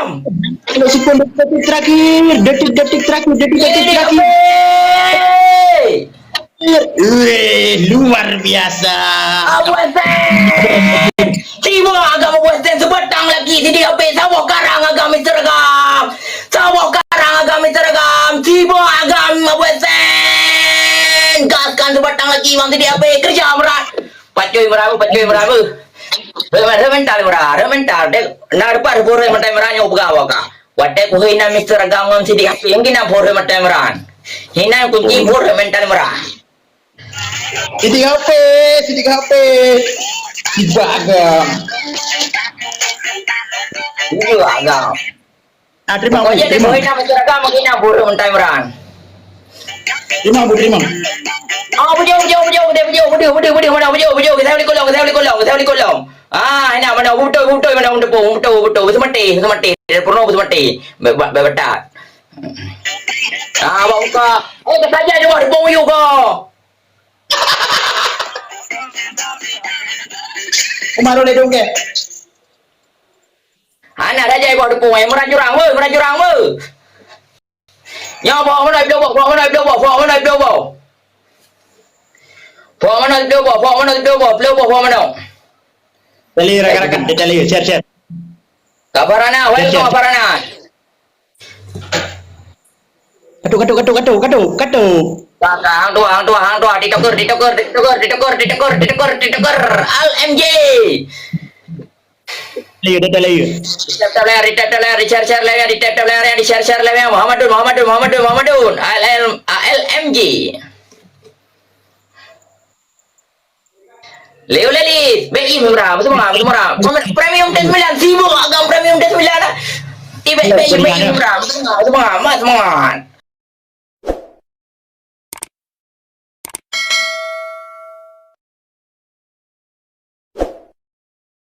seragam. Kalau 10 detik terakhir, detik-detik terakhir, detik-detik Ini terakhir. apa? Luar biasa. Abu Hasan. Tiba agak Abu Hasan sebetang lagi sini apa? Sawah karang agak Mr. Agam. Sawah karang agak Mr. Agam. Tiba agak Abu Hasan. Gaskan sebetang lagi bang tadi apa? Kerja berat. Pacuy merabu. Remental merah, remental. Dek, narpar pura matai merahnya ubgawa ka. Watte ko hina Mr. Agam ngam sidi apa? Yang kina pura matai merah. Hina kunci pura mental merah. Sidik HP. Tiba agam. Ini agam. Ah, terima. Pokoknya dia mau hina Mr. Agam menghina pura mental merah. Terima. Oh, bujau, kita boleh kolong. Ah, ini mana betul, semati, purno semati, bebetat. Ah, buka. Kesaja cuma di bawah juga. Umaru le dong ke? Anak saja ibu di bawah, merah jurang mu. Nyawa bawa mana ibu bawa. Tali rakan-rakan, tali share. Kabarana, kabarana. Katu. Hang tua, ditegur. LMJ. Tali. Share Muhammadun. LMJ. Leo Lelis, BI murah, semua. Premium tes 9 sibuk agam premium tes 9. Tiba BI murah, semua.